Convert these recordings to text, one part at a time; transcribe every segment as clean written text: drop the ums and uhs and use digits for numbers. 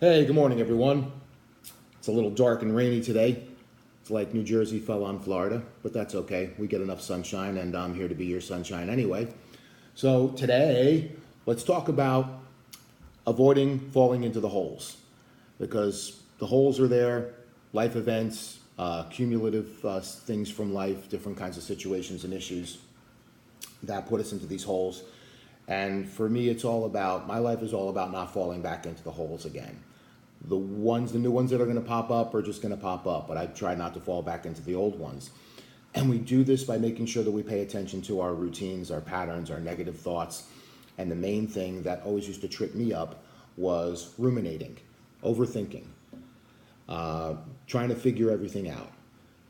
Hey, good morning, everyone. It's a little dark and rainy today. It's like New Jersey fell on Florida, but that's okay. We get enough sunshine, and I'm here to be your sunshine anyway. So, today, let's talk about avoiding falling into the holes because the holes are there, life events, cumulative things from life, different kinds of situations and issues that put us into these holes. And for me, my life is all about not falling back into the holes again. The new ones that are going to pop up are just going to pop up, but I try not to fall back into the old ones. And we do this by making sure that we pay attention to our routines, our patterns, our negative thoughts. And the main thing that always used to trip me up was ruminating, overthinking, trying to figure everything out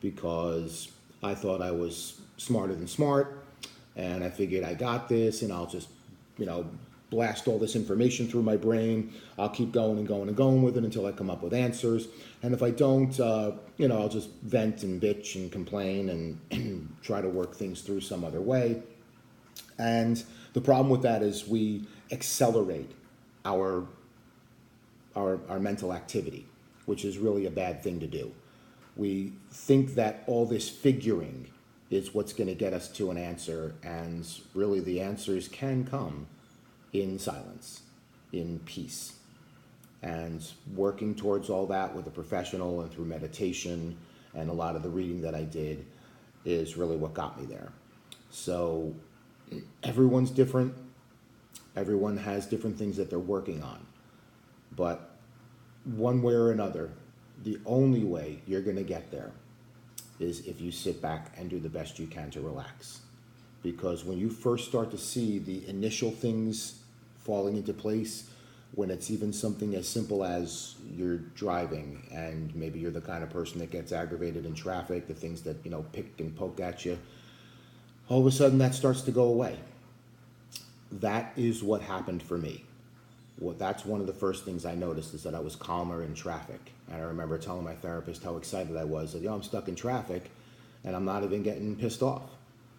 because I thought I was smarter than smart and I figured I got this and I'll just, blast all this information through my brain. I'll keep going and going and going with it until I come up with answers. And if I don't, I'll just vent and bitch and complain and try to work things through some other way. And the problem with that is we accelerate our mental activity, which is really a bad thing to do. We think that all this figuring is what's going to get us to an answer, and really the answers can come in silence, in peace. And working towards all that with a professional and through meditation and a lot of the reading that I did is really what got me there. So everyone's different. Everyone has different things that they're working on. But one way or another, the only way you're going to get there is if you sit back and do the best you can to relax. Because when you first start to see the initial things falling into place, when it's even something as simple as you're driving and maybe you're the kind of person that gets aggravated in traffic, the things that, pick and poke at you, all of a sudden that starts to go away. That is what happened for me. That's one of the first things I noticed is that I was calmer in traffic. And I remember telling my therapist how excited I was that, I'm stuck in traffic and I'm not even getting pissed off.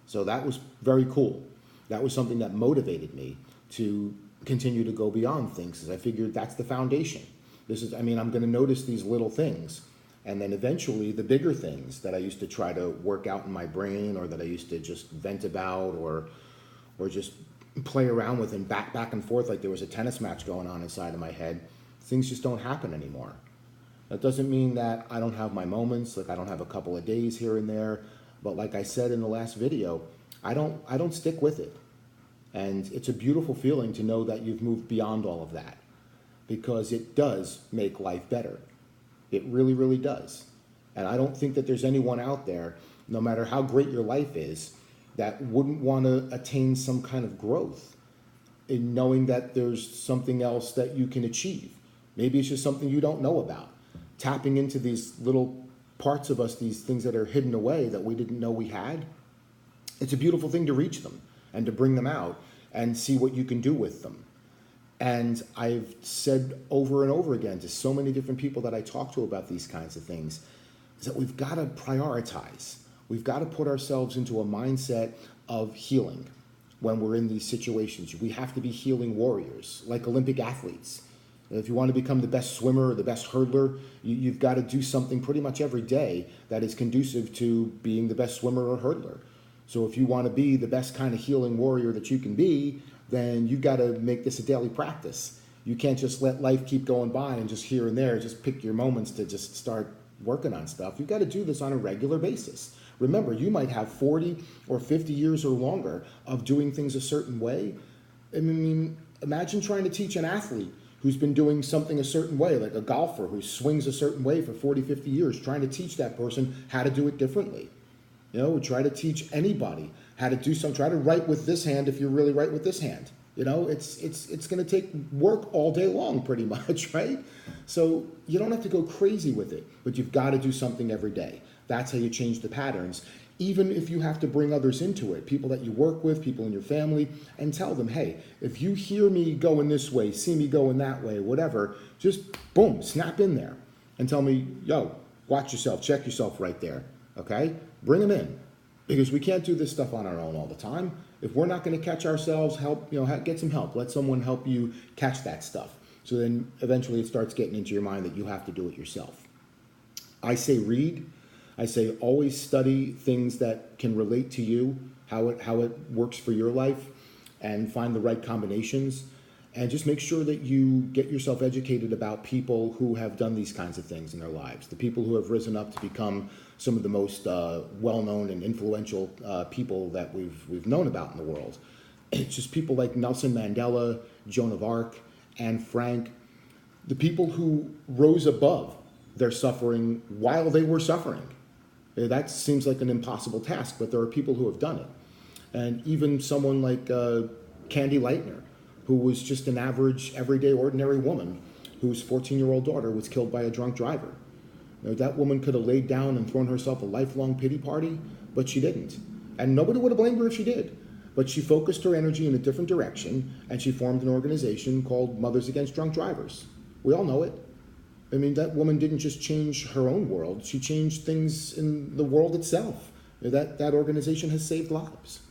So that was very cool. That was something that motivated me to continue to go beyond things because I figured that's the foundation. I'm going to notice these little things. And then eventually the bigger things that I used to try to work out in my brain or that I used to just vent about or just play around with and back and forth like there was a tennis match going on inside of my head, things just don't happen anymore. That doesn't mean that I don't have my moments, like I don't have a couple of days here and there, but like I said in the last video, I don't stick with it. And it's a beautiful feeling to know that you've moved beyond all of that because it does make life better. It really, really does. And I don't think that there's anyone out there, no matter how great your life is, that wouldn't want to attain some kind of growth in knowing that there's something else that you can achieve. Maybe it's just something you don't know about. Tapping into these little parts of us, these things that are hidden away that we didn't know we had. It's a beautiful thing to reach them and to bring them out and see what you can do with them. And I've said over and over again to so many different people that I talk to about these kinds of things is that we've got to prioritize. We've got to put ourselves into a mindset of healing when we're in these situations. We have to be healing warriors, like Olympic athletes. If you want to become the best swimmer or the best hurdler, you've got to do something pretty much every day that is conducive to being the best swimmer or hurdler. So if you want to be the best kind of healing warrior that you can be, then you've got to make this a daily practice. You can't just let life keep going by and just here and there, just pick your moments to just start working on stuff. You've got to do this on a regular basis. Remember, you might have 40 or 50 years or longer of doing things a certain way. I mean, imagine trying to teach an athlete who's been doing something a certain way, like a golfer who swings a certain way for 40, 50 years, trying to teach that person how to do it differently. Try to teach anybody how to do something. Try to write with this hand if you're really right with this hand. It's going to take work all day long pretty much, right? So you don't have to go crazy with it, but you've got to do something every day. That's how you change the patterns, even if you have to bring others into it, people that you work with, people in your family, and tell them, hey, if you hear me going this way, see me going that way, whatever, just boom, snap in there and tell me, yo, watch yourself, check yourself right there, okay? Bring them in because we can't do this stuff on our own all the time. If we're not going to catch ourselves, help, get some help. Let someone help you catch that stuff. So then eventually it starts getting into your mind that you have to do it yourself. I say read. I say always study things that can relate to you, how it works for your life, and find the right combinations. And just make sure that you get yourself educated about people who have done these kinds of things in their lives, the people who have risen up to become some of the most well-known and influential people that we've known about in the world. It's just people like Nelson Mandela, Joan of Arc, Anne Frank, the people who rose above their suffering while they were suffering. That seems like an impossible task, but there are people who have done it. And even someone like Candy Lightner, who was just an average, everyday, ordinary woman whose 14-year-old daughter was killed by a drunk driver. That woman could have laid down and thrown herself a lifelong pity party, but she didn't. And nobody would have blamed her if she did. But she focused her energy in a different direction, and she formed an organization called Mothers Against Drunk Drivers. We all know it. I mean, that woman didn't just change her own world, she changed things in the world itself. That organization has saved lives.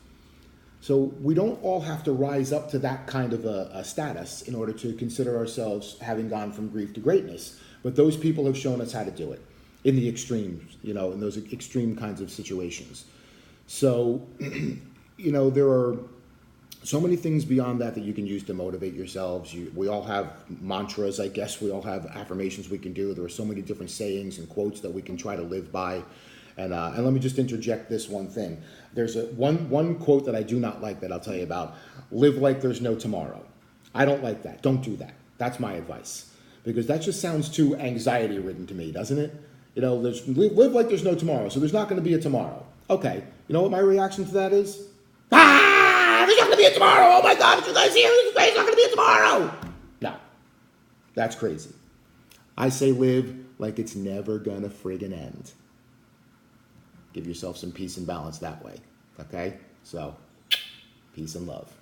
So we don't all have to rise up to that kind of a status in order to consider ourselves having gone from grief to greatness. But those people have shown us how to do it in the extremes, in those extreme kinds of situations. So, there are so many things beyond that you can use to motivate yourselves. We all have mantras, I guess. We all have affirmations we can do. There are so many different sayings and quotes that we can try to live by. And let me just interject this one thing. There's one quote that I do not like that I'll tell you about. Live like there's no tomorrow. I don't like that. Don't do that. That's my advice. Because that just sounds too anxiety-ridden to me, doesn't it? Live like there's no tomorrow, so there's not going to be a tomorrow. Okay, you know what my reaction to that is? There's not going to be a tomorrow! Oh my God, did you guys hear? There's not going to be a tomorrow! No, that's crazy. I say live like it's never going to friggin' end. Give yourself some peace and balance that way, okay? So, peace and love.